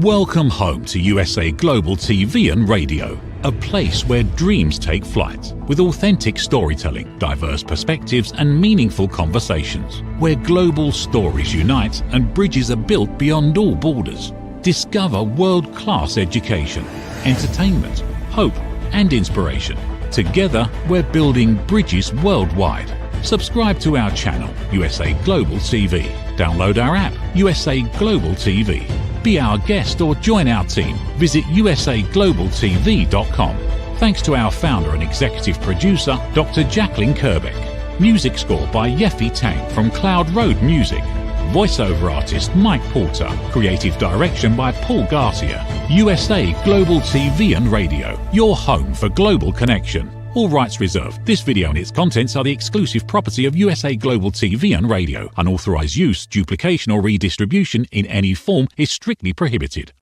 Welcome home to USA Global TV and Radio, a place where dreams take flight, with authentic storytelling, diverse perspectives and meaningful conversations, where global stories unite and bridges are built beyond all borders. Discover world-class education, entertainment, hope and inspiration. Together, we're building bridges worldwide. Subscribe to our channel, USA Global TV. Download our app, USA Global TV. Be our guest or join our team. Visit usaglobaltv.com. Thanks to our founder and executive producer, Dr. Jacqueline Kerbeck. Music score by Yeffy Tang from Cloud Road Music. Voiceover artist Mike Porter. Creative direction by Paul Garcia. USA Global TV and Radio, your home for global connection. All rights reserved. This video and its contents are the exclusive property of USA Global TV and Radio. Unauthorized use, duplication or redistribution in any form is strictly prohibited.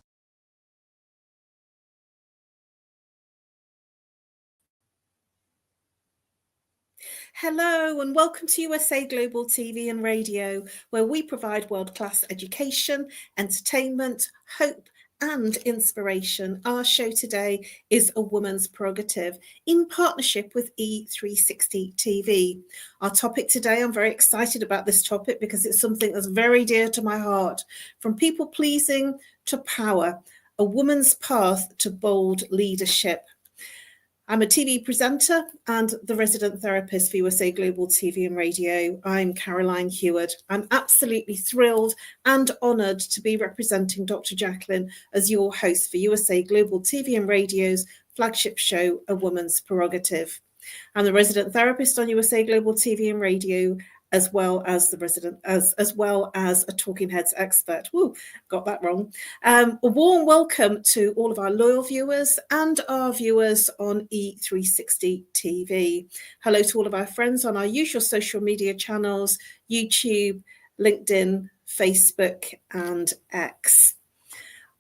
Hello and welcome to USA Global TV and Radio, where we provide world-class education, entertainment, hope and inspiration. Our show today is A Woman's Prerogative in partnership with E360 TV. Our topic today, I'm very excited about this topic because it's something that's very dear to my heart. From people pleasing to power, a woman's path to bold leadership. I'm a TV presenter and the resident therapist for USA Global TV and Radio. I'm Caroline Heward. I'm absolutely thrilled and honoured to be representing Dr. Jacqueline as your host for USA Global TV and Radio's flagship show, A Woman's Prerogative. I'm the resident therapist on USA Global TV and Radio, as well as a Talking Heads expert. Woo, got that wrong. A warm welcome to all of our loyal viewers and our viewers on E360 TV. Hello to all of our friends on our usual social media channels, YouTube, LinkedIn, Facebook, and X.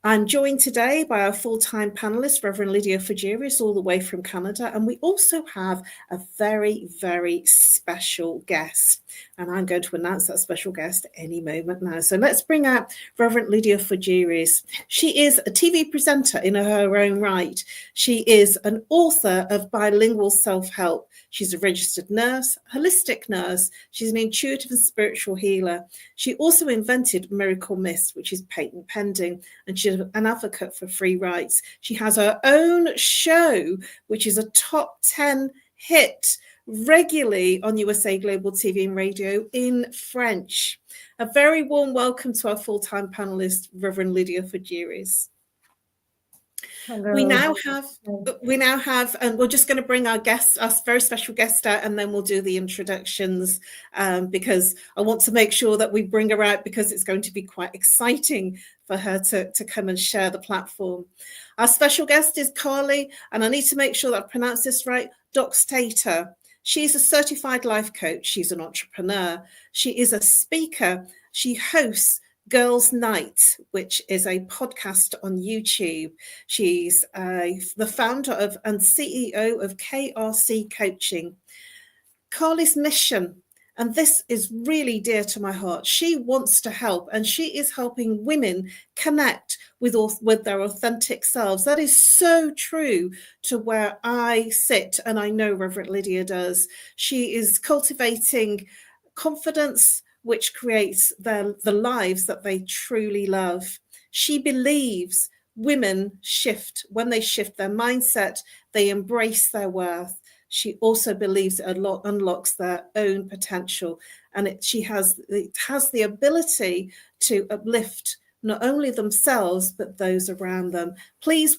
I'm joined today by our full-time panelist, Reverend Lydia Fujiris, all the way from Canada. And we also have a very, very special guest. And I'm going to announce that special guest any moment now. So let's bring out Reverend Lydia Fujiris. She is a TV presenter in her own right. She is an author of bilingual self-help. She's a registered nurse, holistic nurse. She's an intuitive and spiritual healer. She also invented Miracle Mist, which is patent pending, and she's an advocate for free rights. She has her own show, which is a top 10 hit regularly on USA Global TV and Radio in French. A very warm welcome to our full-time panelist, Reverend Lydia Fujiris. Hello. We now have, and we're just going to bring our guest, our very special guest out, and then we'll do the introductions because I want to make sure that we bring her out because it's going to be quite exciting for her to come and share the platform. Our special guest is Carly, and I need to make sure that I pronounce this right, Doxtator. She's a certified life coach. She's an entrepreneur. She is a speaker. She hosts Girls Night, which is a podcast on YouTube. She's the founder of and CEO of KRC Coaching. Carly's mission, and this is really dear to my heart, she wants to help, and she is helping women connect with their authentic selves. That is so true to where I sit, and I know Reverend Lydia does. She is cultivating confidence, which creates the lives that they truly love. She believes women shift. When they shift their mindset, they embrace their worth. She also believes it unlocks their own potential. And it has the ability to uplift not only themselves, but those around them. Please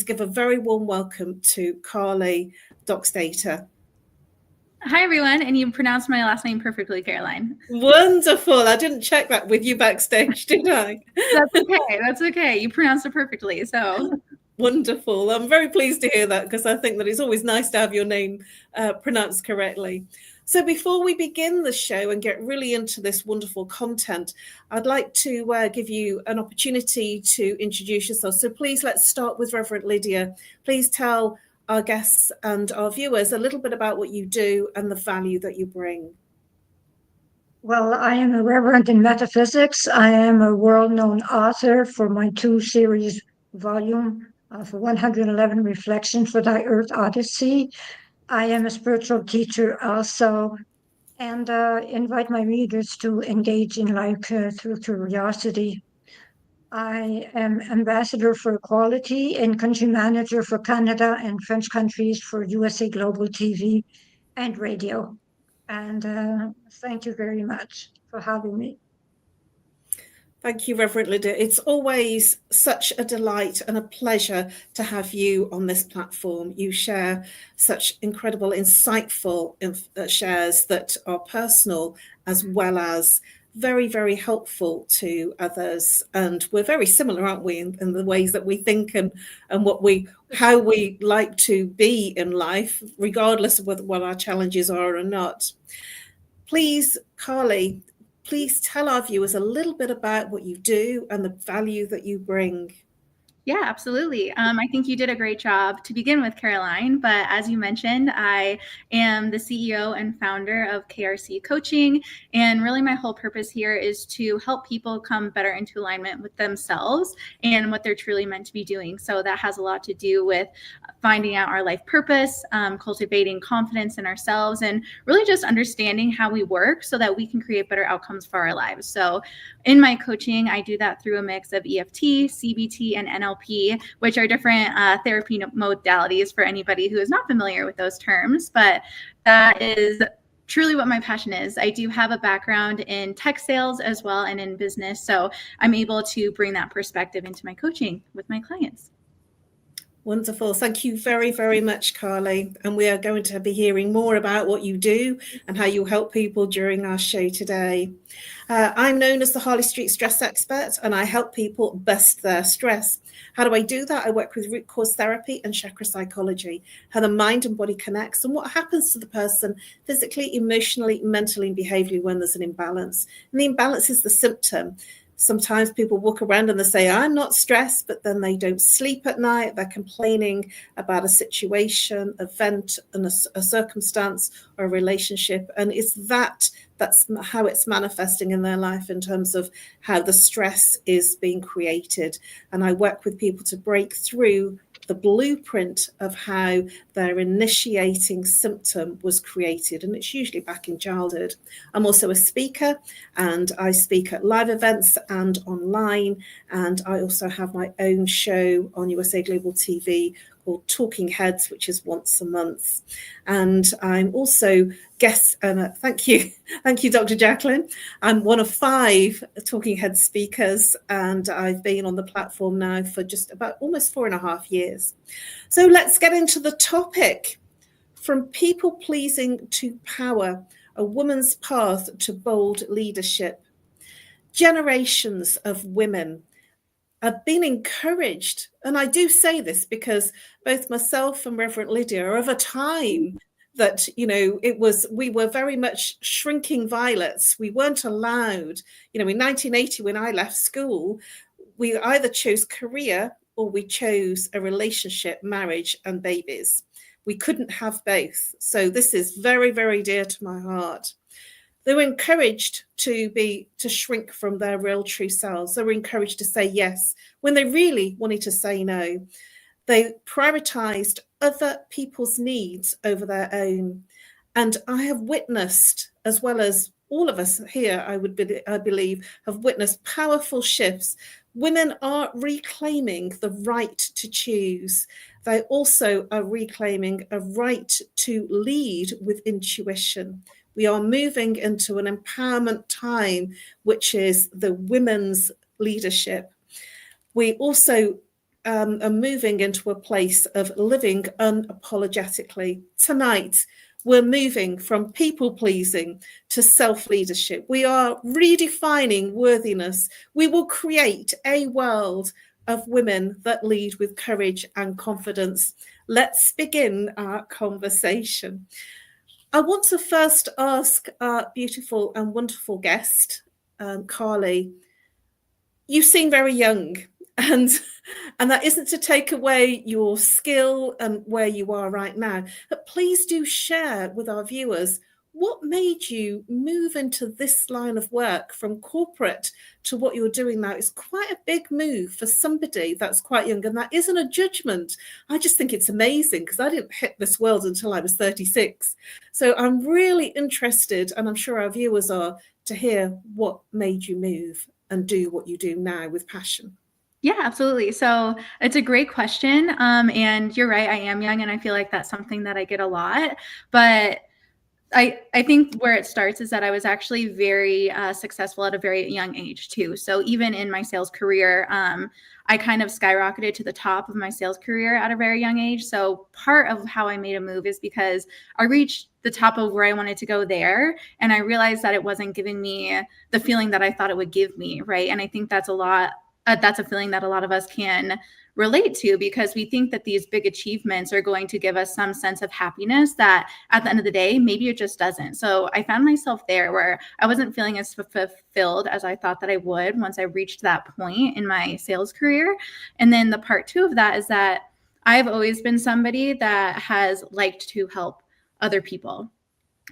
give a very warm welcome to Carly Doxtator. Hi, everyone. And you pronounced my last name perfectly, Caroline. Wonderful. I didn't check that with you backstage, did I? That's okay. That's okay. You pronounced it perfectly. So wonderful. I'm very pleased to hear that because I think that it's always nice to have your name pronounced correctly. So before we begin the show and get really into this wonderful content, I'd like to give you an opportunity to introduce yourself. So please, let's start with Reverend Lydia. Please tell our guests and our viewers a little bit about what you do and the value that you bring. Well, I am a reverend in metaphysics. I am a world-known author for my 2-series volume of 111 Reflections for Thy Earth Odyssey. I am a spiritual teacher also, and invite my readers to engage in life through curiosity. I am ambassador for equality and country manager for Canada and French countries for USA Global TV and radio. And thank you very much for having me. Thank you, Reverend Lydia. It's always such a delight and a pleasure to have you on this platform. You share such incredible, insightful shares that are personal as well as very, very helpful to others. And we're very similar, aren't we, in the ways that we think and how we like to be in life, regardless of what our challenges are or not. Please, Carly, please tell our viewers a little bit about what you do and the value that you bring. Yeah, absolutely. I think you did a great job to begin with, Caroline. But as you mentioned, I am the CEO and founder of KRC Coaching. And really, my whole purpose here is to help people come better into alignment with themselves and what they're truly meant to be doing. So that has a lot to do with finding out our life purpose, cultivating confidence in ourselves, and really just understanding how we work so that we can create better outcomes for our lives. So in my coaching, I do that through a mix of EFT, CBT, and NLP, which are different therapy modalities for anybody who is not familiar with those terms. But that is truly what my passion is. I do have a background in tech sales as well and in business. So I'm able to bring that perspective into my coaching with my clients. Wonderful. Thank you very, very much, Carly. And we are going to be hearing more about what you do and how you help people during our show today. I'm known as the Harley Street Stress Expert, and I help people bust their stress. How do I do that? I work with root cause therapy and chakra psychology, how the mind and body connects and what happens to the person physically, emotionally, mentally, and behaviorally when there's an imbalance. And the imbalance is the symptom. Sometimes people walk around and they say, I'm not stressed, but then they don't sleep at night. They're complaining about a situation, event, and a circumstance or a relationship. And it's that's how it's manifesting in their life in terms of how the stress is being created. And I work with people to break through the blueprint of how their initiating symptom was created. And it's usually back in childhood. I'm also a speaker, and I speak at live events and online. And I also have my own show on USA Global TV called Talking Heads, which is once a month. And I'm also guest, thank you, Dr. Jacqueline. I'm one of 5 Talking Head speakers, and I've been on the platform now for just about almost 4.5 years. So let's get into the topic. From people pleasing to power, a woman's path to bold leadership. Generations of women have been encouraged, and I do say this because both myself and Reverend Lydia are of a time that, we were very much shrinking violets. We weren't allowed, in 1980, when I left school, we either chose career or we chose a relationship, marriage, and babies. We couldn't have both. So this is very, very dear to my heart. They were encouraged to shrink from their real true selves. They were encouraged to say yes when they really wanted to say no. They prioritized other people's needs over their own. And I have witnessed, as well as all of us here, I believe, have witnessed powerful shifts. Women are reclaiming the right to choose. They also are reclaiming a right to lead with intuition. We are moving into an empowerment time, which is the women's leadership. We also are moving into a place of living unapologetically. Tonight, we're moving from people pleasing to self-leadership. We are redefining worthiness. We will create a world of women that lead with courage and confidence. Let's begin our conversation. I want to first ask our beautiful and wonderful guest, Carly. You seem very young, and that isn't to take away your skill and where you are right now, but please do share with our viewers What made you move into this line of work from corporate to what you're doing now? It's quite a big move for somebody that's quite young, and that isn't a judgment. I just think it's amazing because I didn't hit this world until I was 36. So I'm really interested, and I'm sure our viewers are, to hear what made you move and do what you do now with passion. Yeah, absolutely. So it's a great question. And you're right, I am young, and I feel like that's something that I get a lot. But I think where it starts is that I was actually very successful at a very young age too. So even in my sales career, I kind of skyrocketed to the top of my sales career at a very young age. So part of how I made a move is because I reached the top of where I wanted to go there, and I realized that it wasn't giving me the feeling that I thought it would give me, right? And I think that's a lot. That's a feeling that a lot of us can relate to, because we think that these big achievements are going to give us some sense of happiness that at the end of the day, maybe it just doesn't. So I found myself there where I wasn't feeling as fulfilled as I thought that I would once I reached that point in my sales career. And then the part two of that is that I've always been somebody that has liked to help other people.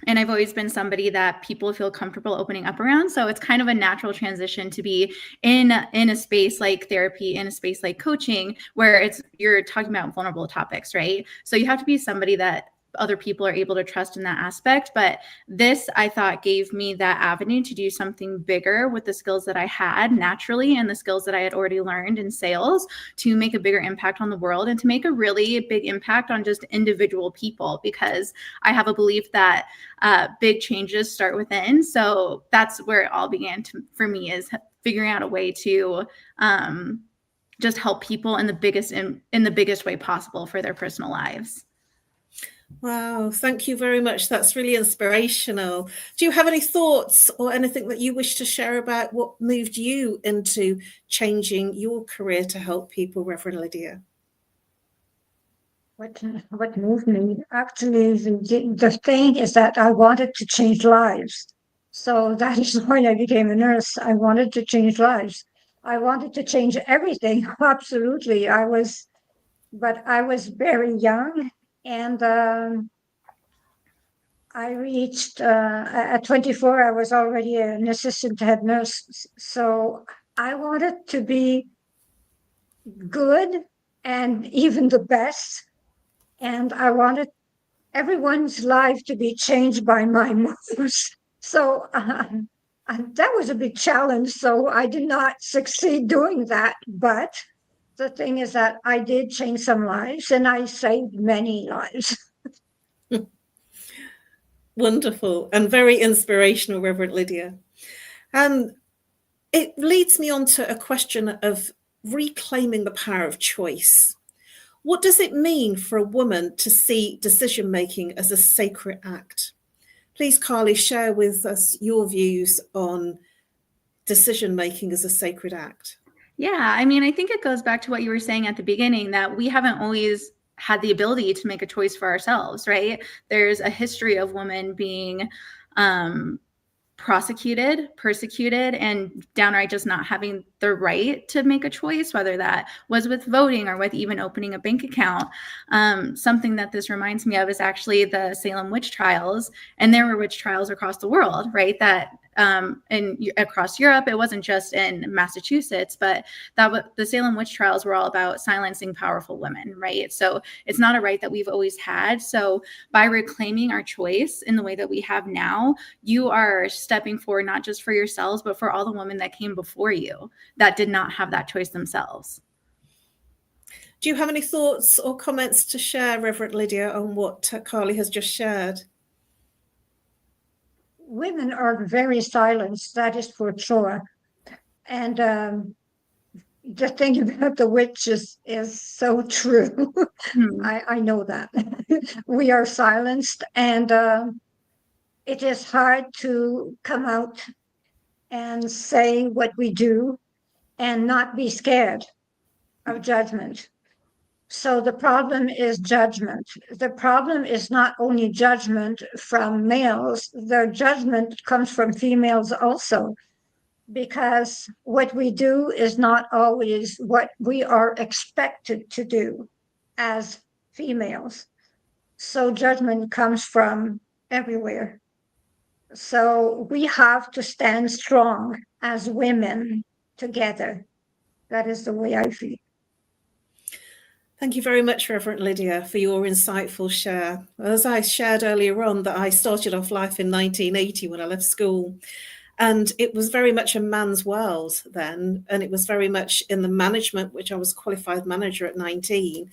And I've always been somebody that people feel comfortable opening up around. So it's kind of a natural transition to be in a space like therapy, in a space like coaching, where you're talking about vulnerable topics, right? So you have to be somebody that other people are able to trust in that aspect. But this, I thought, gave me that avenue to do something bigger with the skills that I had naturally and the skills that I had already learned in sales, to make a bigger impact on the world and to make a really big impact on just individual people, because I have a belief that big changes start within. So that's where it all began for me, is figuring out a way to just help people in the biggest way possible for their personal lives. Wow, thank you very much. That's really inspirational. Do you have any thoughts or anything that you wish to share about what moved you into changing your career to help people, Reverend Lydia? What moved me? Actually, the thing is that I wanted to change lives. So that is why I became a nurse. I wanted to change lives. I wanted to change everything. Absolutely. But I was very young, and I reached at 24, I was already an assistant head nurse. So I wanted to be good and even the best. And I wanted everyone's life to be changed by my moves. So that was a big challenge. So I did not succeed doing that. But the thing is that I did change some lives, and I saved many lives. Wonderful and very inspirational, Reverend Lydia. It leads me on to a question of reclaiming the power of choice. What does it mean for a woman to see decision-making as a sacred act? Please, Carly, share with us your views on decision-making as a sacred act. Yeah, I mean, I think it goes back to what you were saying at the beginning, that we haven't always had the ability to make a choice for ourselves, right? There's a history of women being prosecuted, persecuted, and downright just not having the right to make a choice, whether that was with voting or with even opening a bank account. Something that this reminds me of is actually the Salem witch trials, and there were witch trials across the world, right? That and across Europe, it wasn't just in Massachusetts, but the Salem witch trials were all about silencing powerful women, right? So it's not a right that we've always had. So by reclaiming our choice in the way that we have now, you are stepping forward, not just for yourselves, but for all the women that came before you that did not have that choice themselves. Do you have any thoughts or comments to share, Reverend Lydia, on what Carly has just shared? Women are very silenced, that is for sure. And the thing about the witches is so true. I know that. We are silenced, and it is hard to come out and say what we do and not be scared of judgment. So the problem is judgment. The problem is not only judgment from males, the judgment comes from females also, because what we do is not always what we are expected to do as females. So judgment comes from everywhere. So we have to stand strong as women together. That is the way I feel. Thank you very much, Reverend Lydia, for your insightful share. As I shared earlier on, that I started off life in 1980 when I left school. And it was very much a man's world then. And it was very much in the management, which I was qualified manager at 19.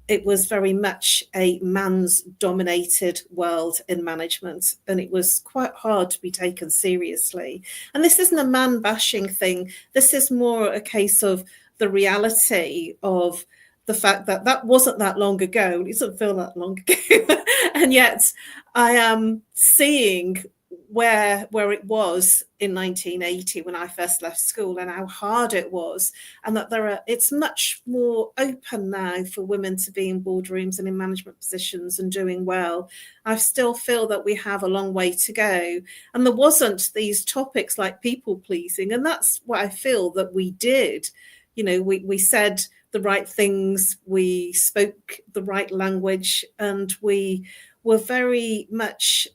It was very much a man's dominated world in management. And it was quite hard to be taken seriously. And this isn't a man bashing thing. This is more a case of the reality of the fact that that wasn't that long ago. It doesn't feel that long ago. And yet I am seeing where it was in 1980 when I first left school, and how hard it was, and that it's much more open now for women to be in boardrooms and in management positions and doing well. I still feel that we have a long way to go, and there wasn't these topics like people pleasing, and that's what I feel that we did. You know, we said the right things, we spoke the right language, and we were very much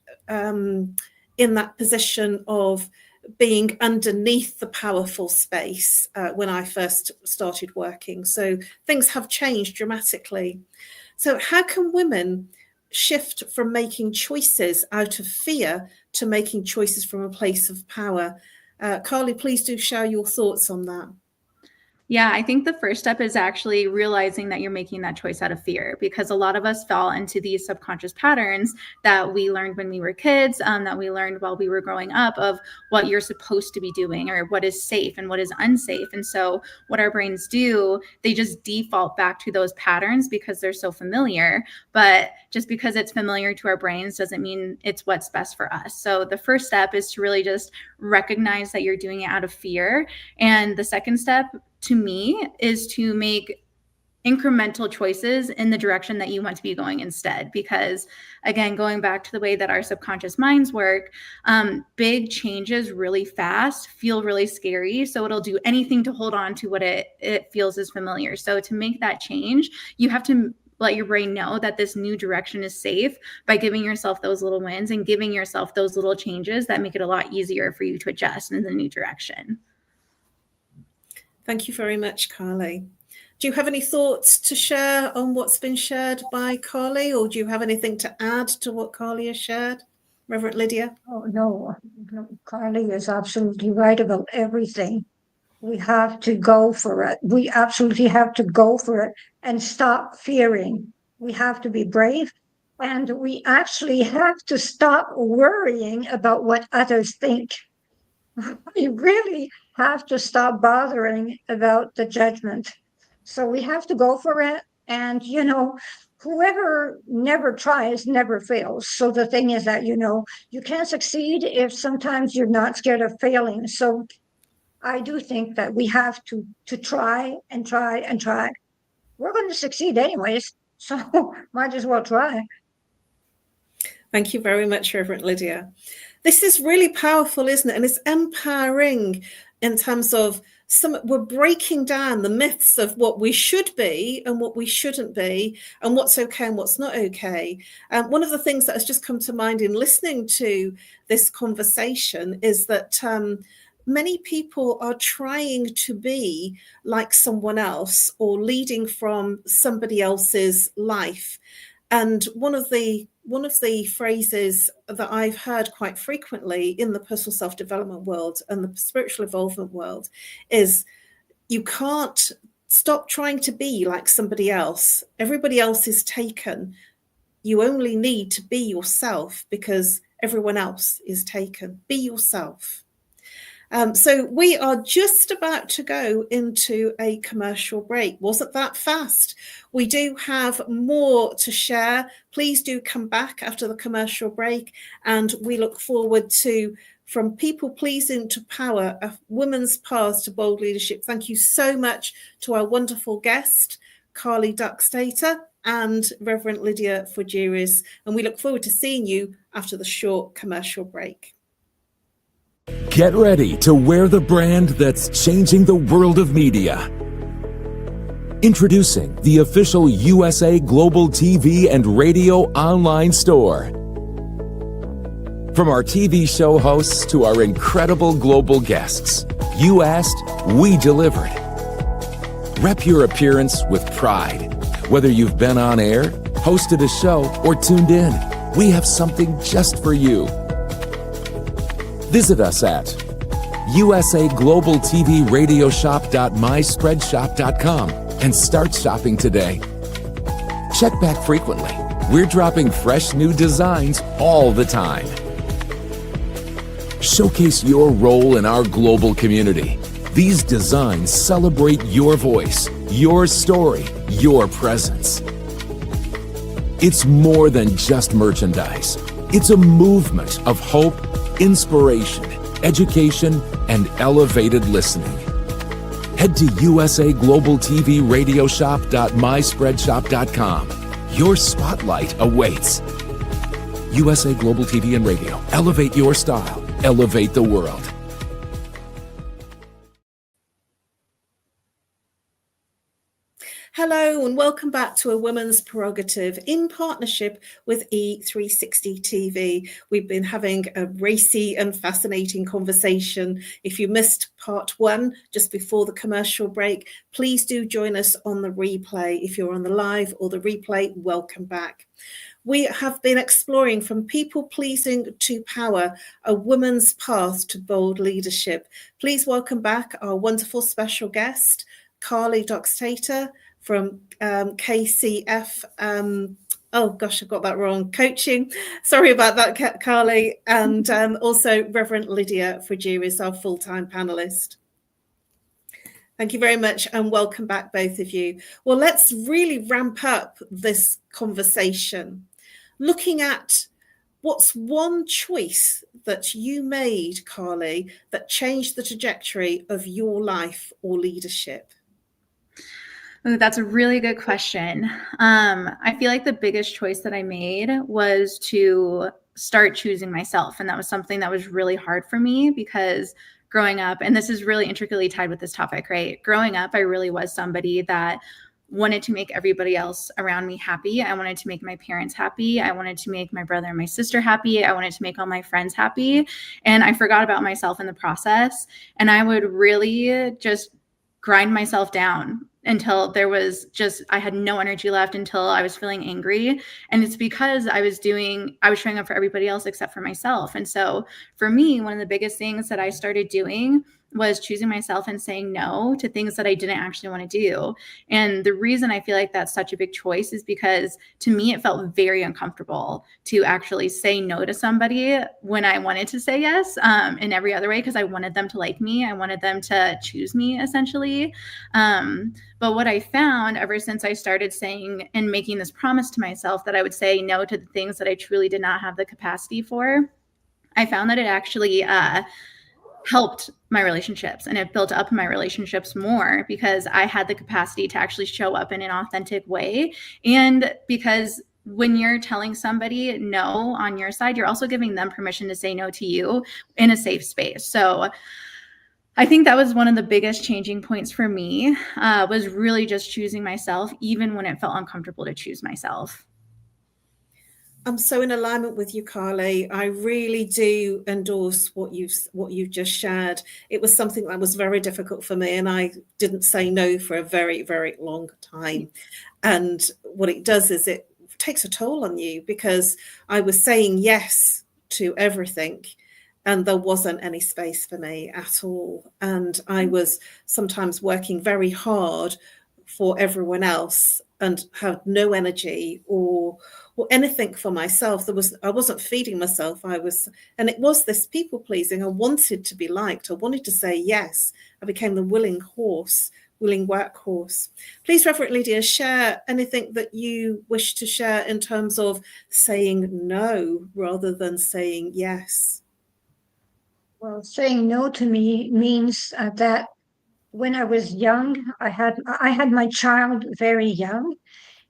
in that position of being underneath the powerful space when I first started working. So things have changed dramatically. So how can women shift from making choices out of fear to making choices from a place of power? Carly, please do share your thoughts on that. Yeah, I think the first step is actually realizing that you're making that choice out of fear, because a lot of us fall into these subconscious patterns that we learned when we were kids, that we learned while we were growing up, of what you're supposed to be doing or what is safe and what is unsafe. And so what our brains do, they just default back to those patterns because they're so familiar. But just because it's familiar to our brains doesn't mean it's what's best for us. So the first step is to really just recognize that you're doing it out of fear. And the second step, to me, is to make incremental choices in the direction that you want to be going instead. Because again, going back to the way that our subconscious minds work, big changes really fast feel really scary. So it'll do anything to hold on to what it feels is familiar. So to make that change, you have to let your brain know that this new direction is safe by giving yourself those little wins and giving yourself those little changes that make it a lot easier for you to adjust in the new direction. Thank you very much, Carly. Do you have any thoughts to share on what's been shared by Carly, or do you have anything to add to what Carly has shared, Reverend Lydia? Oh, no, Carly is absolutely right about everything. We have to go for it. We absolutely have to go for it and stop fearing. We have to be brave, and we actually have to stop worrying about what others think. We really have to stop bothering about the judgment. So we have to go for it. And, whoever never tries never fails. So the thing is that, you can't succeed if sometimes you're not scared of failing. So I do think that we have to try and try and try. We're going to succeed anyways. So might as well try. Thank you very much, Reverend Lydia. This is really powerful, isn't it? And it's empowering in terms of we're breaking down the myths of what we should be and what we shouldn't be, and what's okay and what's not okay. One of the things that has just come to mind in listening to this conversation is that many people are trying to be like someone else or leading from somebody else's life. And one of the phrases that I've heard quite frequently in the personal self-development world and the spiritual evolvement world is, you can't stop trying to be like somebody else. Everybody else is taken. You only need to be yourself because everyone else is taken. Be yourself. So we are just about to go into a commercial break. Wasn't that fast? We do have more to share. Please do come back after the commercial break, and we look forward to From People Pleasing to Power, a woman's path to bold leadership. Thank you so much to our wonderful guest, Carly Duckstater and Reverend Lydia Fujiris, and we look forward to seeing you after the short commercial break. Get ready to wear the brand that's changing the world of media. Introducing the official USA Global TV and Radio online store. From our TV show hosts to our incredible global guests, you asked, we delivered. Rep your appearance with pride. Whether you've been on air, hosted a show, or tuned in, we have something just for you. Visit us at usaglobaltvradioshoop.myspreadshop.com and start shopping today. Check back frequently. We're dropping fresh new designs all the time. Showcase your role in our global community. These designs celebrate your voice, your story, your presence. It's more than just merchandise. It's a movement of hope, inspiration, education, and elevated listening. Head to usaglobaltvradioshoop.myspreadshop.com. Your spotlight awaits. USA Global TV and Radio. Elevate your style. Elevate the world. Hello and welcome back to A Woman's Prerogative in partnership with E360 TV. We've been having a racy and fascinating conversation. If you missed part one just before the commercial break, please do join us on the replay. If you're on the live or the replay, welcome back. We have been exploring from people-pleasing to power, a woman's path to bold leadership. Please welcome back our wonderful special guest, Carly Doxtator from KCF. Oh gosh, I got that wrong. Coaching. Sorry about that, Carly. And also Reverend Lydia Frigier is our full-time panelist. Thank you very much and welcome back, both of you. Well, let's really ramp up this conversation. Looking at what's one choice that you made, Carly, that changed the trajectory of your life or leadership? Ooh, that's a really good question. I feel like the biggest choice that I made was to start choosing myself. And that was something that was really hard for me because growing up, and this is really intricately tied with this topic, right? Growing up, I really was somebody that wanted to make everybody else around me happy. I wanted to make my parents happy. I wanted to make my brother and my sister happy. I wanted to make all my friends happy. And I forgot about myself in the process. And I would really just grind myself down until there was just, I had no energy left, until I was feeling angry. And it's because I was showing up for everybody else except for myself. And so for me, one of the biggest things that I started doing was choosing myself and saying no to things that I didn't actually want to do. And the reason I feel like that's such a big choice is because to me, it felt very uncomfortable to actually say no to somebody when I wanted to say yes, in every other way, because I wanted them to like me. I wanted them to choose me, essentially. But what I found ever since I started saying and making this promise to myself that I would say no to the things that I truly did not have the capacity for, I found that it actually helped my relationships, and it built up my relationships more because I had the capacity to actually show up in an authentic way. And because when you're telling somebody no on your side, you're also giving them permission to say no to you in a safe space. So I think that was one of the biggest changing points for me, was really just choosing myself, even when it felt uncomfortable to choose myself. I'm so in alignment with you, Carly. I really do endorse what you've just shared. It was something that was very difficult for me, and I didn't say no for a very, very long time. And what it does is it takes a toll on you, because I was saying yes to everything, and there wasn't any space for me at all. And I was sometimes working very hard for everyone else and had no energy or anything for myself. I wasn't feeding myself. And it was this people pleasing. I wanted to be liked. I wanted to say yes. I became the willing workhorse. Please, Reverend Lydia, share anything that you wish to share in terms of saying no rather than saying yes. Well, saying no to me means that when I was young, I had my child very young,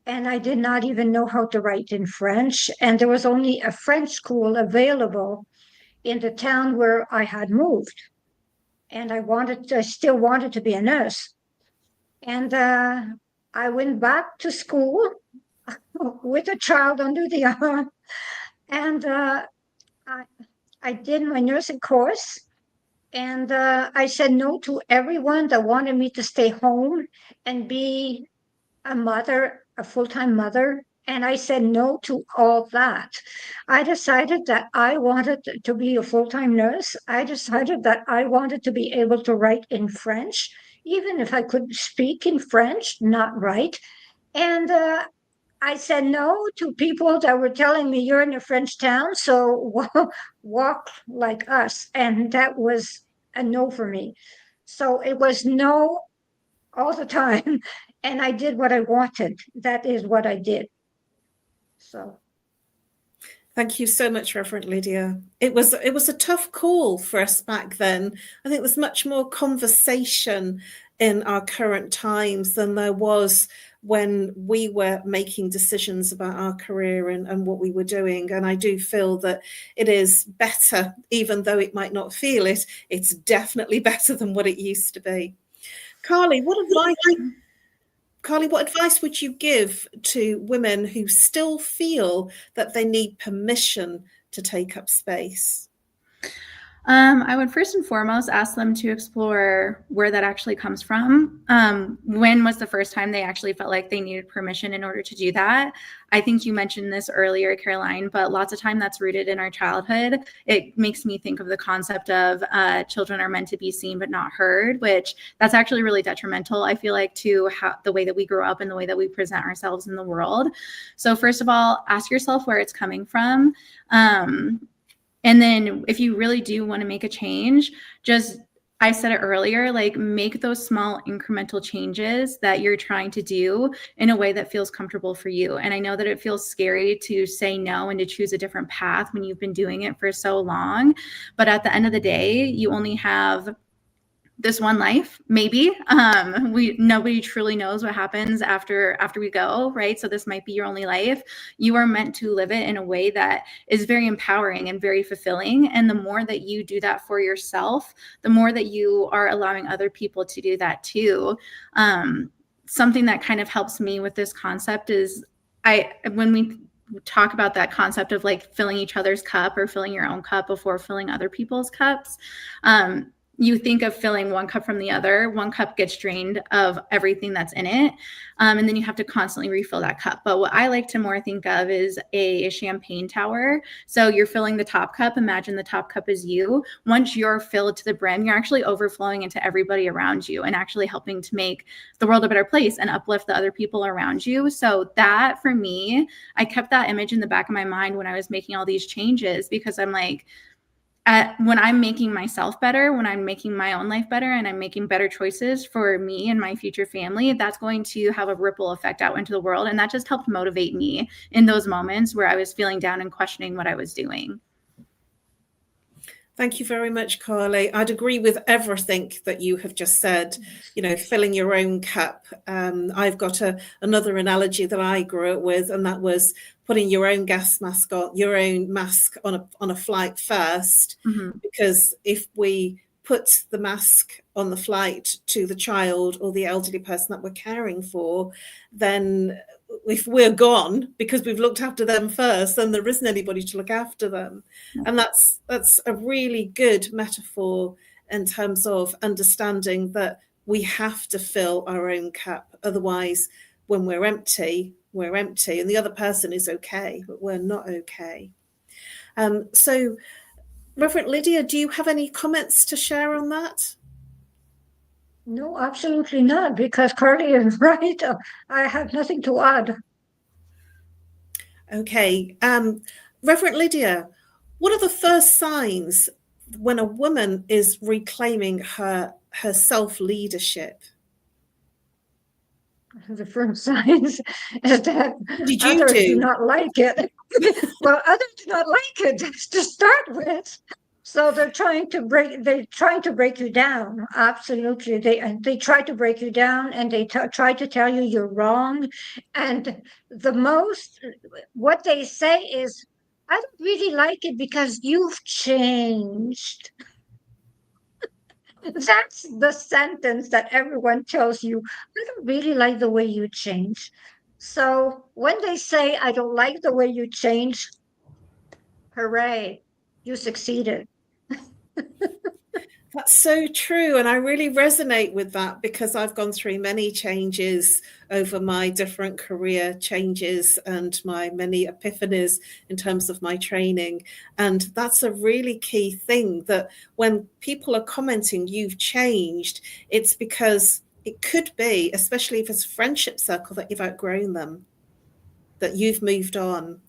and I did not even know how to write in French. And there was only a French school available in the town where I had moved. And I still wanted to be a nurse. And I went back to school with a child under the arm. And I did my nursing course, and I said no to everyone that wanted me to stay home and be a mother, a full-time mother. And I said no to all that. I decided that I wanted to be a full-time nurse. I decided that I wanted to be able to write in French, even if I could speak in French, not write. And I said no to people that were telling me you're in a French town, so walk like us. And that was a no for me. So it was no all the time. And I did what I wanted. That is what I did. So Thank you so much, Reverend Lydia. It was a tough call for us back then. I think there's much more conversation in our current times than there was when we were making decisions about our career and what we were doing. And I do feel that it is better, even though it might not feel it, it's definitely better than what it used to be. Carly, what advice would you give to women who still feel that they need permission to take up space? I would first and foremost ask them to explore where that actually comes from. When was the first time they actually felt like they needed permission in order to do that? I think you mentioned this earlier, Caroline, but lots of time that's rooted in our childhood. It makes me think of the concept of children are meant to be seen but not heard, which that's actually really detrimental, I feel like, to the way that we grow up and the way that we present ourselves in the world. So first of all, ask yourself where it's coming from. And then if you really do want to make a change, I said it earlier, like make those small incremental changes that you're trying to do in a way that feels comfortable for you. And I know that it feels scary to say no and to choose a different path when you've been doing it for so long. But at the end of the day, you only have this one life, maybe. Nobody truly knows what happens after we go, right? So this might be your only life. You are meant to live it in a way that is very empowering and very fulfilling. And the more that you do that for yourself, the more that you are allowing other people to do that too. Something that kind of helps me with this concept is when we talk about that concept of like filling each other's cup or filling your own cup before filling other people's cups. You think of filling one cup from the other, one cup gets drained of everything that's in it. And then you have to constantly refill that cup. But what I like to more think of is a champagne tower. So you're filling the top cup. Imagine the top cup is you. Once you're filled to the brim, you're actually overflowing into everybody around you and actually helping to make the world a better place and uplift the other people around you. So that, for me, I kept that image in the back of my mind when I was making all these changes, because I'm like, when I'm making myself better, when I'm making my own life better, and I'm making better choices for me and my future family, that's going to have a ripple effect out into the world. And that just helped motivate me in those moments where I was feeling down and questioning what I was doing. Thank you very much, Carly. I'd agree with everything that you have just said, filling your own cup. I've got another analogy that I grew up with, and that was putting your own gas mask on, your own mask on a flight first. Mm-hmm. Because if we put the mask on the flight to the child or the elderly person that we're caring for, then if we're gone because we've looked after them first, then there isn't anybody to look after them. And that's a really good metaphor in terms of understanding that we have to fill our own cup. Otherwise, when we're empty, and the other person is okay, but we're not okay. So, Reverend Lydia, do you have any comments to share on that? No, absolutely not, because Carly is right. I have nothing to add. Okay. Reverend Lydia, what are the first signs when a woman is reclaiming her self-leadership? The first signs is that others do not like it. Well, others do not like it to start with. So they're trying to break you down. Absolutely. They try to break you down, and they try to tell you you're wrong. And what they say is, I don't really like it because you've changed. That's the sentence that everyone tells you. I don't really like the way you change. So when they say, I don't like the way you change, hooray. you succeeded. That's so true. And I really resonate with that because I've gone through many changes over my different career changes and my many epiphanies in terms of my training. And that's a really key thing, that when people are commenting, you've changed, it's because it could be, especially if it's a friendship circle, that you've outgrown them, that you've moved on,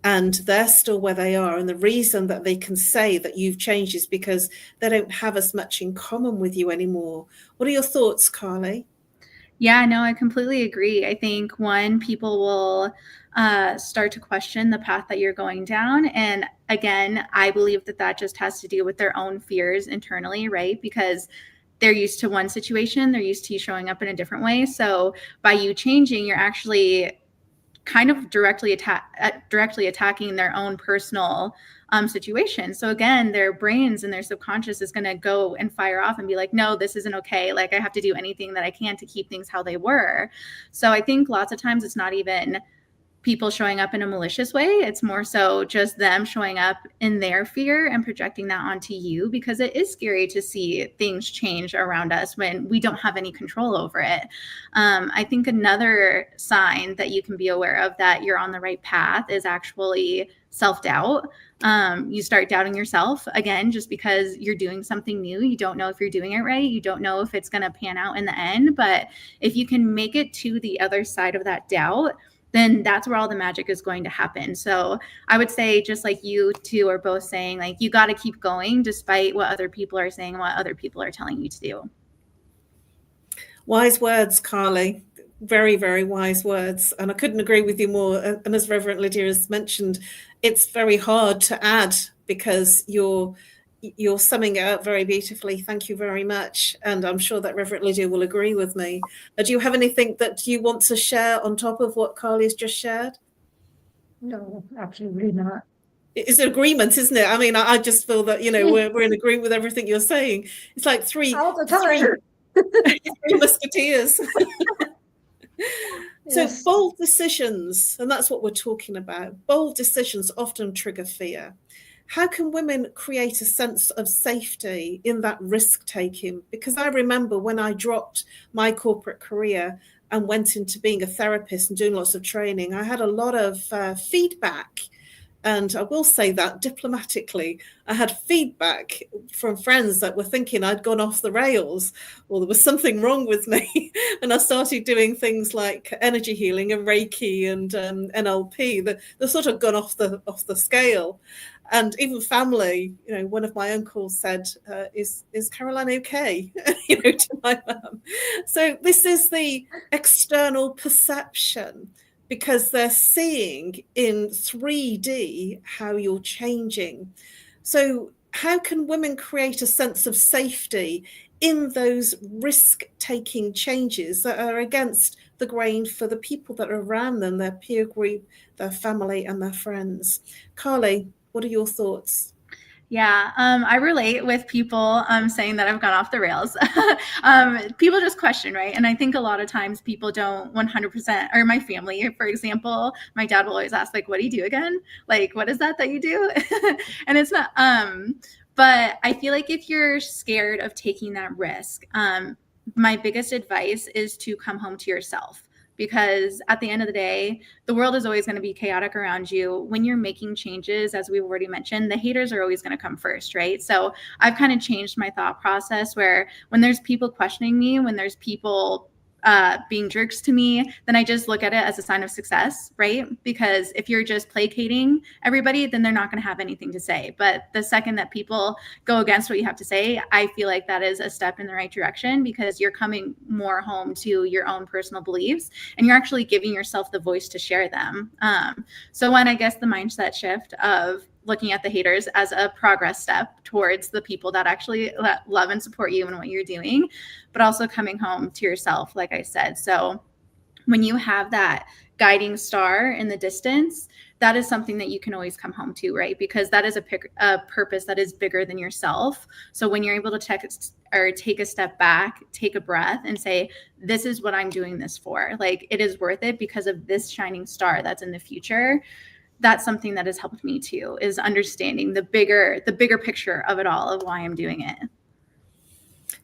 and they're still where they are. And the reason that they can say that you've changed is because they don't have as much in common with you anymore. What are your thoughts, Carly? Yeah, no, I completely agree. I think one, people will start to question the path that you're going down. And again, I believe that that just has to do with their own fears internally, right? Because they're used to one situation, they're used to you showing up in a different way. So by you changing, you're actually kind of directly attacking their own personal situation. So again, their brains and their subconscious is going to go and fire off and be like, no, this isn't okay. Like I have to do anything that I can to keep things how they were. So I think lots of times it's not even people showing up in a malicious way. It's more so just them showing up in their fear and projecting that onto you, because it is scary to see things change around us when we don't have any control over it. I think another sign that you can be aware of that you're on the right path is actually self-doubt. You start doubting yourself again, just because you're doing something new. You don't know if you're doing it right. You don't know if it's going to pan out in the end. But if you can make it to the other side of that doubt, then that's where all the magic is going to happen. So I would say, just like you two are both saying, like, you got to keep going despite what other people are saying and what other people are telling you to do. Wise words, Carly. Very, very wise words. And I couldn't agree with you more. And as Reverend Lydia has mentioned, it's very hard to add because you're summing it up very beautifully. Thank you very much. And I'm sure that Reverend Lydia will agree with me. Do you have anything that you want to share on top of what Carly has just shared? No, absolutely not. It's an agreement, isn't it? I mean, I just feel that, we're in agreement with everything you're saying. It's like three musketeers. So Yes. bold decisions, and that's what we're talking about. Bold decisions often trigger fear. How can women create a sense of safety in that risk taking? Because I remember when I dropped my corporate career and went into being a therapist and doing lots of training, I had a lot of feedback. And I will say that diplomatically, I had feedback from friends that were thinking I'd gone off the rails, or there was something wrong with me. And I started doing things like energy healing and Reiki and NLP. They've sort of gone off the scale. And even family, one of my uncles said, is Caroline okay? To my mum. So this is the external perception, because they're seeing in 3D how you're changing. So how can women create a sense of safety in those risk-taking changes that are against the grain for the people that are around them, their peer group, their family, and their friends? Carly, what are your thoughts? Yeah, I relate with people saying that I've gone off the rails. People just question, right? And I think a lot of times people don't 100%, or my family, for example, my dad will always ask, like, what do you do again? Like, what is that you do? And it's not, but I feel like if you're scared of taking that risk, my biggest advice is to come home to yourself. Because at the end of the day, the world is always going to be chaotic around you. When you're making changes, as we've already mentioned, the haters are always going to come first, right? So I've kind of changed my thought process, where when there's people questioning me, when there's people being jerks to me, then I just look at it as a sign of success, right? Because if you're just placating everybody, then they're not going to have anything to say. But the second that people go against what you have to say, I feel like that is a step in the right direction, because you're coming more home to your own personal beliefs and you're actually giving yourself the voice to share them. So when I guess the mindset shift of looking at the haters as a progress step towards the people that actually love and support you and what you're doing, but also coming home to yourself, like I said. So when you have that guiding star in the distance, that is something that you can always come home to, right? Because that is a purpose that is bigger than yourself. So when you're able to take a step back, take a breath and say, this is what I'm doing this for. Like, it is worth it because of this shining star that's in the future. that's something that has helped me too, is understanding the bigger picture of it all, of why I'm doing it.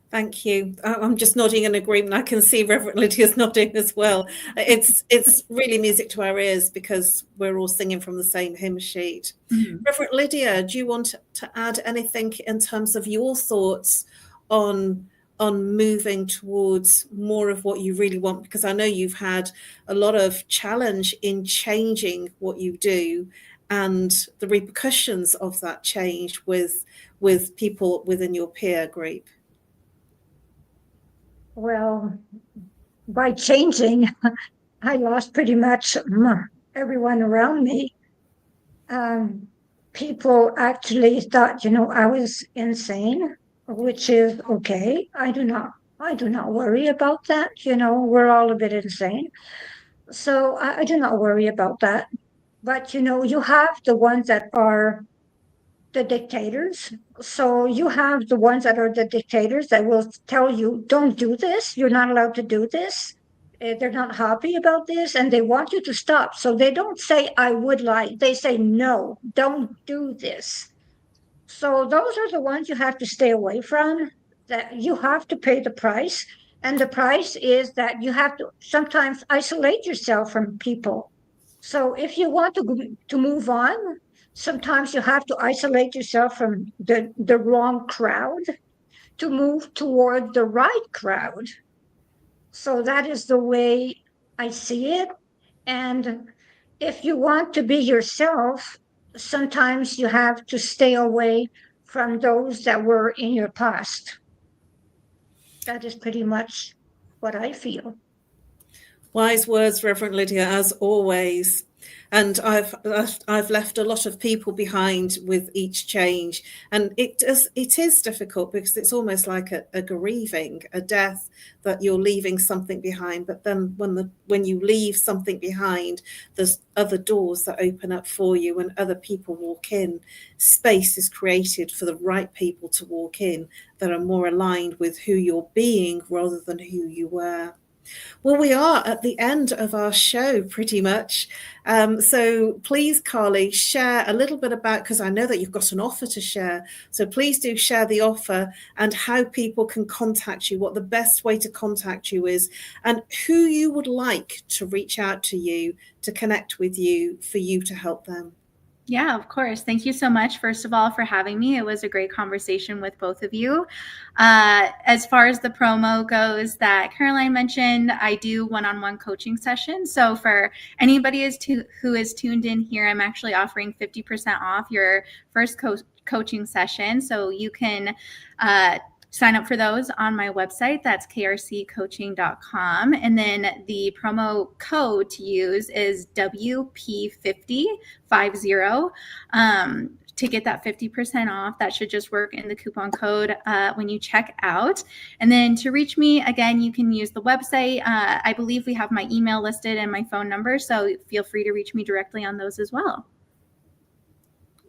Thank you. I'm just nodding in agreement. I can see Reverend Lydia's nodding as well. It's really music to our ears because we're all singing from the same hymn sheet. Mm-hmm. Reverend Lydia, do you want to add anything in terms of your thoughts on moving towards more of what you really want? Because I know you've had a lot of challenge in changing what you do and the repercussions of that change with people within your peer group. Well, by changing, I lost pretty much everyone around me. People actually thought, I was insane, which is okay. I do not worry about that. We're all a bit insane. So I do not worry about that. But, you have the ones that are the dictators. So you have the ones that are the dictators that will tell you, don't do this. You're not allowed to do this. They're not happy about this and they want you to stop. So they don't say, I would like, they say, no, don't do this. So those are the ones you have to stay away from, that you have to pay the price. And the price is that you have to sometimes isolate yourself from people. So if you want to move on, sometimes you have to isolate yourself from the wrong crowd to move toward the right crowd. So that is the way I see it. And if you want to be yourself, sometimes you have to stay away from those that were in your past. That is pretty much what I feel. Wise words, Reverend Lydia, as always. And I've left a lot of people behind with each change, and it is difficult because it's almost like a grieving, a death, that you're leaving something behind. But then when you leave something behind, there's other doors that open up for you. When other people walk in, space is created for the right people to walk in that are more aligned with who you're being rather than who you were. Well, we are at the end of our show pretty much. So please, Carly, share a little bit about, because I know that you've got an offer to share. So please do share the offer and how people can contact you, what the best way to contact you is, and who you would like to reach out to you, to connect with you, for you to help them. Yeah, of course. Thank you so much, first of all, for having me. It was a great conversation with both of you. As far as the promo goes that Caroline mentioned, I do one-on-one coaching sessions. So for anybody who is tuned in here, I'm actually offering 50% off your first coaching session. So you can sign up for those on my website. That's krccoaching.com. And then the promo code to use is WP50 to get that 50% off. That should just work in the coupon code when you check out. And then to reach me, again, you can use the website. I believe we have my email listed and my phone number, so feel free to reach me directly on those as well.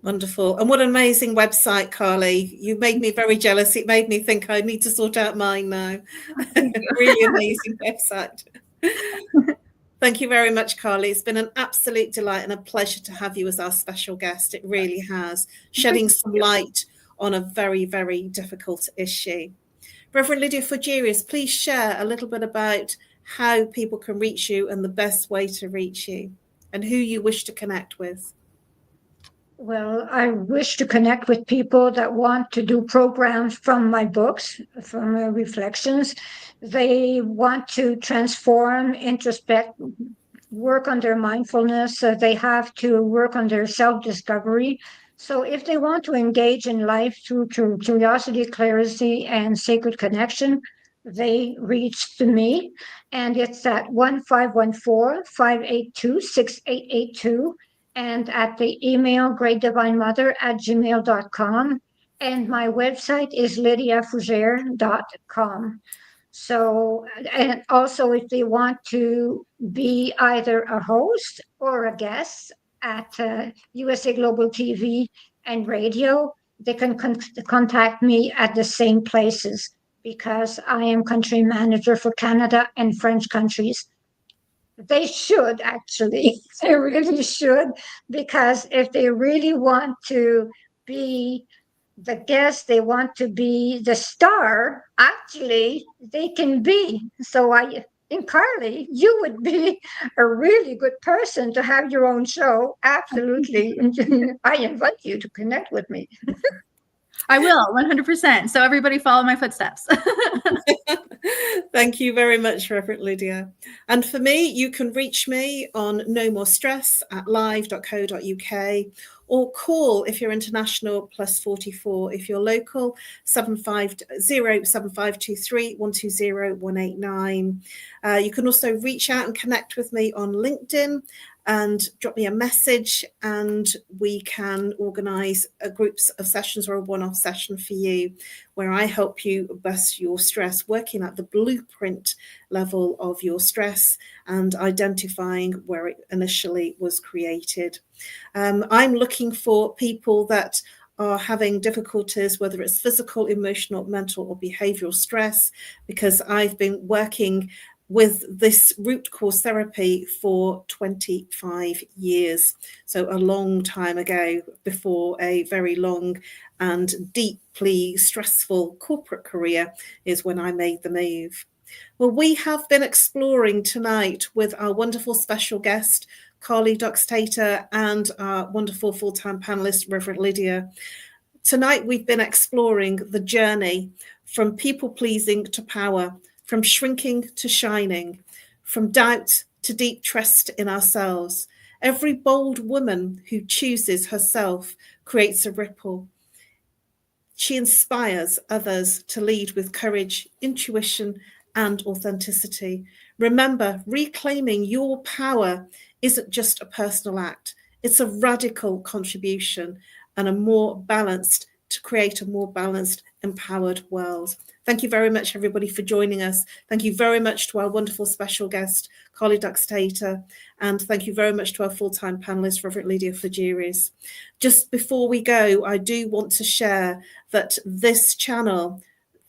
Wonderful. And what an amazing website, Carly. You made me very jealous. It made me think I need to sort out mine now. Really amazing website. Thank you very much, Carly. It's been an absolute delight and a pleasure to have you as our special guest. It really has, shedding some light on a very, very difficult issue. Reverend Lydia Fugerius, please share a little bit about how people can reach you and the best way to reach you and who you wish to connect with. Well, I wish to connect with people that want to do programs from my books, from reflections. They want to transform, introspect, work on their mindfulness. They have to work on their self-discovery. So if they want to engage in life through curiosity, clarity, and sacred connection, they reach to me. And it's at 1514-582-6882. And at the email greatdivinemother@gmail.com. And my website is lydiafugere.com. So, and also if they want to be either a host or a guest at USA Global TV and Radio, they can contact me at the same places because I am country manager for Canada and French countries. They should actually. They really should, because if they really want to be the guest, they want to be the star, actually, they can be. So and Carly, you would be a really good person to have your own show. Absolutely. I invite you to connect with me. I will, 100%. So everybody follow my footsteps. Thank you very much, Reverend Lydia. And for me, you can reach me on No More Stress at live.co.uk, or call if you're international +44. If you're local, 7523 120 189. You can also reach out and connect with me on LinkedIn and drop me a message, and we can organise groups of sessions or a one-off session for you where I help you bust your stress, working at the blueprint level of your stress and identifying where it initially was created. I'm looking for people that are having difficulties, whether it's physical, emotional, mental, or behavioral stress, because I've been working with this root cause therapy for 25 years. So a long time ago, before a very long and deeply stressful corporate career, is when I made the move. Well, we have been exploring tonight with our wonderful special guest, Carly Doxtator, and our wonderful full-time panelist, Reverend Lydia. Tonight, we've been exploring the journey from people-pleasing to power, from shrinking to shining, from doubt to deep trust in ourselves. Every bold woman who chooses herself creates a ripple. She inspires others to lead with courage, intuition, and authenticity. Remember, reclaiming your power isn't just a personal act, it's a radical contribution and to create a more balanced, empowered world. Thank you very much, everybody, for joining us. Thank you very much to our wonderful special guest, Carly Doxtator, and thank you very much to our full-time panelist, Reverend Lydia Flageris. Just before we go, I do want to share that this channel,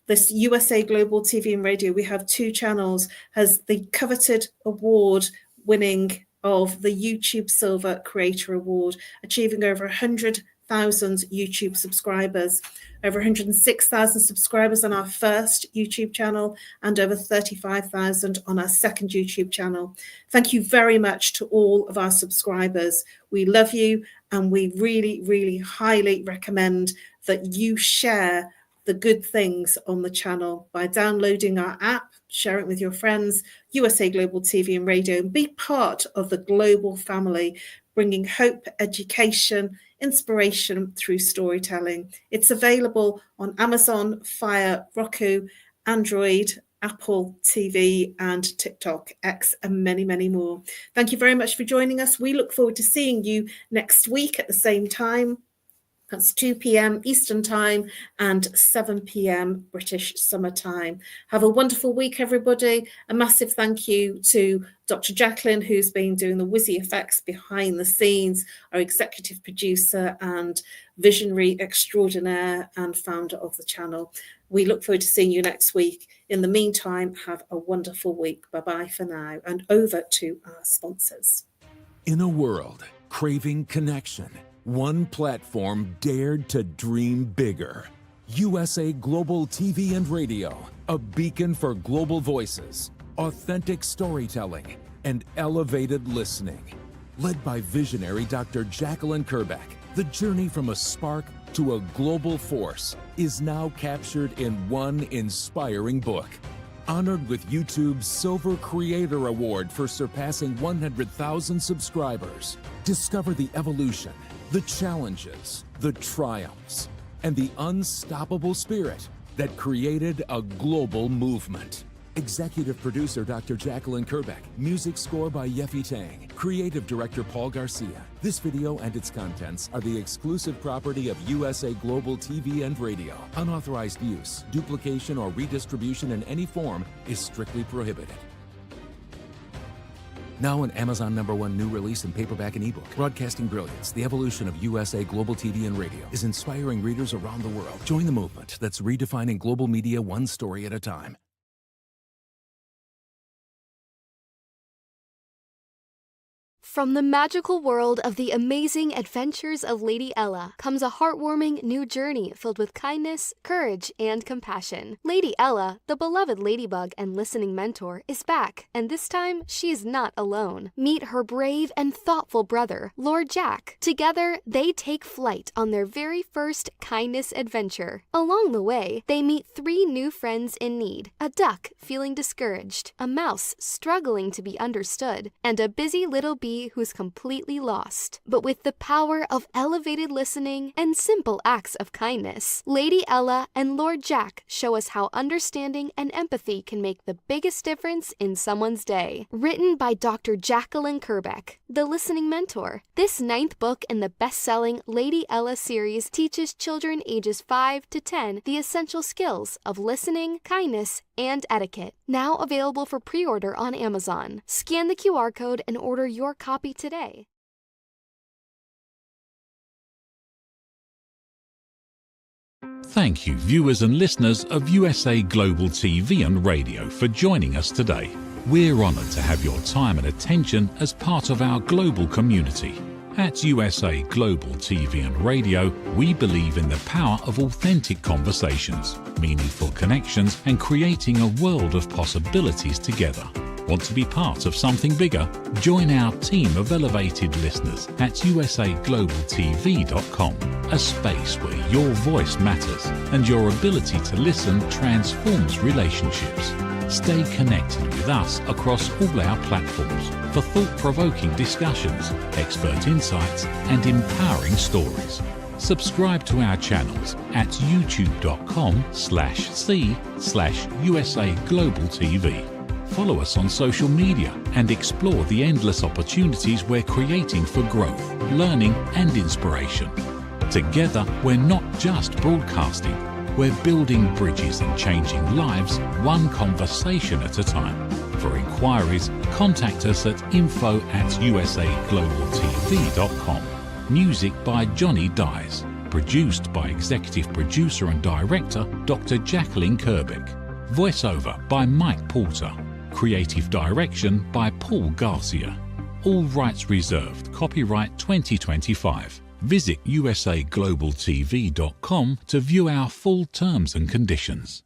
this USA Global TV and Radio, we have 2 channels, has the coveted award winning of the YouTube Silver Creator Award, achieving over 100,000 YouTube subscribers, over 106,000 subscribers on our first YouTube channel, and over 35,000 on our second YouTube channel. Thank you very much to all of our subscribers. We love you, and we really, really highly recommend that you share the good things on the channel by downloading our app, share it with your friends, USA Global TV and Radio, and be part of the global family, bringing hope, education, inspiration through storytelling. It's available on Amazon, Fire, Roku, Android, Apple TV, and TikTok, X, and many, many more. Thank you very much for joining us. We look forward to seeing you next week at the same time. That's 2 p.m. Eastern Time and 7 p.m. British Summer Time. Have a wonderful week, everybody. A massive thank you to Dr. Jacqueline, who's been doing the whizzy effects behind the scenes, our executive producer and visionary extraordinaire and founder of the channel. We look forward to seeing you next week. In the meantime, have a wonderful week. Bye-bye for now. And over to our sponsors. In a world craving connection, one platform dared to dream bigger. USA Global TV and Radio, a beacon for global voices, authentic storytelling, and elevated listening. Led by visionary Dr. Jacqueline Kerbeck, the journey from a spark to a global force is now captured in one inspiring book. Honored with YouTube's Silver Creator Award for surpassing 100,000 subscribers. Discover the evolution, the challenges, the triumphs, and the unstoppable spirit that created a global movement. Executive producer Dr. Jacqueline Kerbeck. Music score by Yeffy Tang. Creative director Paul Garcia. This video and its contents are the exclusive property of USA Global TV and Radio. Unauthorized use, duplication, or redistribution in any form is strictly prohibited. Now an Amazon #1 new release in paperback and ebook. Broadcasting Brilliance, the evolution of USA Global TV and Radio, is inspiring readers around the world. Join the movement that's redefining global media one story at a time. From the magical world of the amazing adventures of Lady Ella comes a heartwarming new journey filled with kindness, courage, and compassion. Lady Ella, the beloved ladybug and listening mentor, is back, and this time she's not alone. Meet her brave and thoughtful brother, Lord Jack. Together, they take flight on their very first kindness adventure. Along the way, they meet 3 new friends in need: a duck feeling discouraged, a mouse struggling to be understood, and a busy little bee who's completely lost. But with the power of elevated listening and simple acts of kindness, Lady Ella and Lord Jack show us how understanding and empathy can make the biggest difference in someone's day. Written by Dr. Jacqueline Kerbeck, the listening mentor, this 9th book in the best-selling Lady Ella series teaches children ages 5 to 10 the essential skills of listening, kindness, and etiquette. Now available for pre-order on Amazon. Scan the QR code and order your copy today. Thank you, viewers and listeners of USA Global TV and Radio, for joining us today. We're honoured to have your time and attention as part of our global community. At USA Global TV and Radio, we believe in the power of authentic conversations, meaningful connections, and creating a world of possibilities together. Want to be part of something bigger? Join our team of elevated listeners at usaglobaltv.com, a space where your voice matters and your ability to listen transforms relationships. Stay connected with us across all our platforms for thought-provoking discussions, expert insights, and empowering stories. Subscribe to our channels at youtube.com/c/USA Global TV. Follow us on social media and explore the endless opportunities we're creating for growth, learning, and inspiration. Together, we're not just broadcasting, we're building bridges and changing lives one conversation at a time. For inquiries, contact us at info@usaglobaltv.com. Music by Johnny Dies. Produced by Executive Producer and Director Dr. Jacqueline Kerbeck. Voiceover by Mike Porter. Creative Direction by Paul Garcia. All rights reserved. Copyright 2025. Visit usaglobaltv.com to view our full terms and conditions.